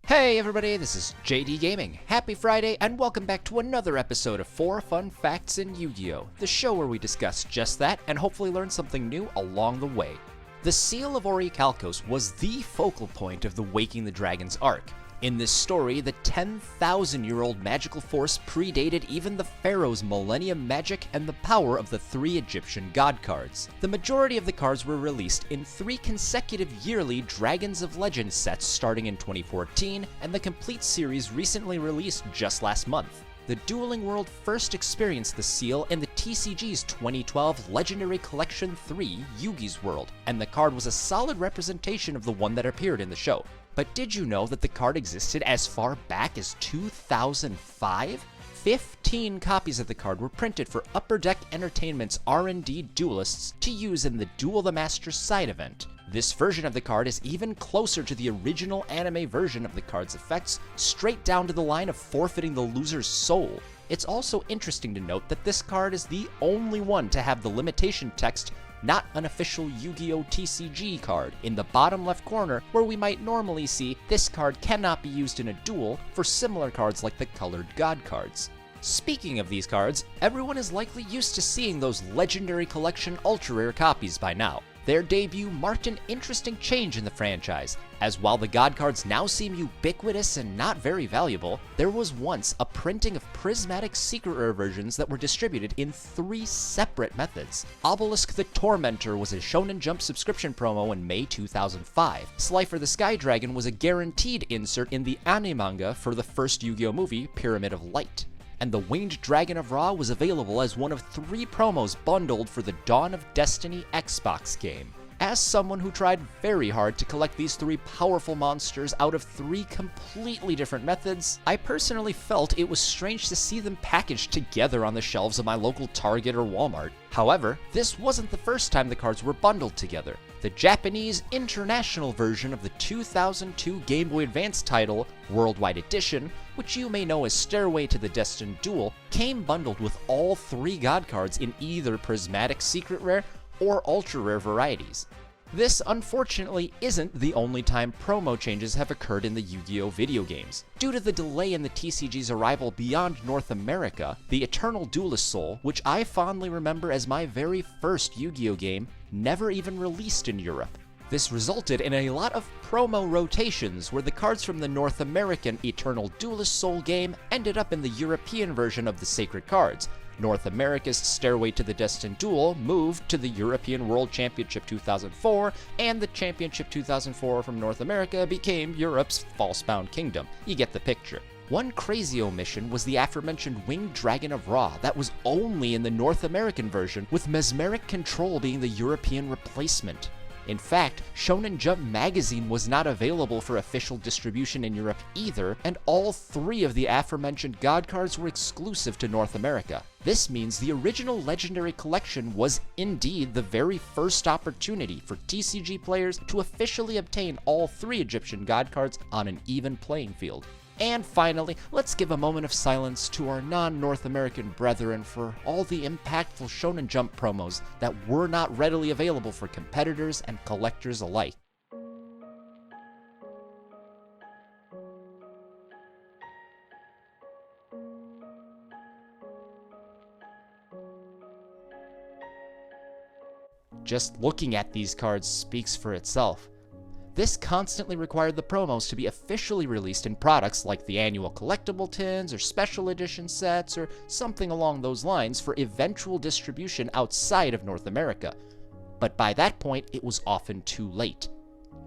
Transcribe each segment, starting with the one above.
Hey everybody, this is JDGaming. Happy Friday and welcome back to another episode of 4 Fun Facts in Yu-Gi-Oh! The show where we discuss just that and hopefully learn something new along the way. The seal of Orichalcos was the focal point of the Waking the Dragons arc. In this story, the 10,000-year-old magical force predated even the pharaoh's millennium magic and the power of the 3 Egyptian god cards. The majority of the cards were released in 3 consecutive yearly Dragons of Legend sets starting in 2014, and the complete series recently released just last month. The dueling world first experienced the seal in the TCG's 2012 Legendary Collection 3 Yugi's World, and the card was a solid representation of the one that appeared in the show. But did you know that the card existed as far back as 2005? 15 copies of the card were printed for Upper Deck Entertainment's R&D duelists to use in the Duel the Master side event. This version of the card is even closer to the original anime version of the card's effects, straight down to the line of forfeiting the loser's soul. It's also interesting to note that this card is the only one to have the limitation text "Not an official Yu-Gi-Oh! TCG card" in the bottom left corner, where we might normally see "This card cannot be used in a duel" for similar cards like the colored god cards. Speaking of these cards, everyone is likely used to seeing those Legendary Collection ultra rare copies by now. Their debut marked an interesting change in the franchise, as while the god cards now seem ubiquitous and not very valuable, there was once a printing of prismatic secret rare versions that were distributed in 3 separate methods. 𝕿𝖆𝖇𝖑𝖊 the Tormentor was a Shonen Jump subscription promo in May 2005. 𝕿𝖆𝖇𝖑 the Sky Dragon was a guaranteed insert in the anime manga for the first Yu-Gi-Oh! Movie, Pyramid of Light. And the Winged Dragon of Ra was available as one of 3 promos bundled for the Dawn of Destiny Xbox game. As someone who tried very hard to collect these 3 powerful monsters out of 3 completely different methods, I personally felt it was strange to see them packaged together on the shelves of my local Target or Walmart. However, this wasn't the first time the cards were bundled together. The Japanese international version of the 2002 Game Boy Advance title, Worldwide Edition, which you may know as Stairway to the Destined Duel, came bundled with all 3 god cards in either prismatic secret rare or ultra rare varieties. This, unfortunately, isn't the only time promo changes have occurred in the Yu-Gi-Oh! Video games. Due to the delay in the TCG's arrival beyond North America, the Eternal Duelist Soul, which I fondly remember as my very first Yu-Gi-Oh! Game, never even released in Europe. This resulted in a lot of promo rotations where the cards from the North American Eternal Duelist Soul game ended up in the European version of the Sacred Cards. North America's Stairway to the Destined Duel moved to the European World Championship 2004, and the Championship 2004 from North America became Europe's Falsebound Kingdom. You get the picture. One crazy omission was the aforementioned Winged Dragon of Ra that was only in the North American version, with Mesmeric Control being the European replacement. In fact, Shonen Jump Magazine was not available for official distribution in Europe either, and all 3 of the aforementioned god cards were exclusive to North America. This means the original Legendary Collection was indeed the very first opportunity for TCG players to officially obtain all 3 Egyptian god cards on an even playing field. And finally, let's give a moment of silence to our non-North American brethren for all the impactful Shonen Jump promos that were not readily available for competitors and collectors alike. Just looking at these cards speaks for itself. This constantly required the promos to be officially released in products like the annual collectible tins or special edition sets or something along those lines for eventual distribution outside of North America. But by that point, it was often too late.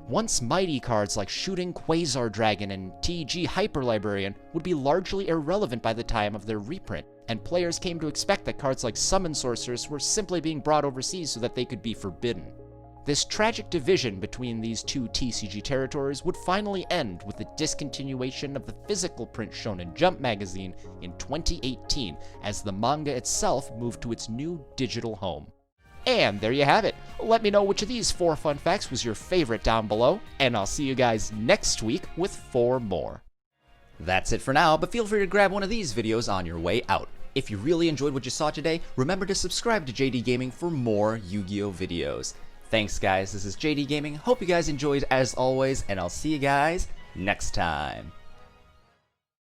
Once mighty cards like Shooting Quasar Dragon and TG Hyper Librarian would be largely irrelevant by the time of their reprint, and players came to expect that cards like Summon Sorceress were simply being brought overseas so that they could be forbidden. This tragic division between these 2 TCG territories would finally end with the discontinuation of the physical print Shonen Jump magazine in 2018, as the manga itself moved to its new digital home. And there you have it. Let me know which of these 4 fun facts was your favorite down below, and I'll see you guys next week with 4 more. That's it for now, but feel free to grab one of these videos on your way out. If you really enjoyed what you saw today, remember to subscribe to JD Gaming for more Yu-Gi-Oh! Videos. Thanks guys, this is JD Gaming, hope you guys enjoyed as always, and I'll see you guys next time.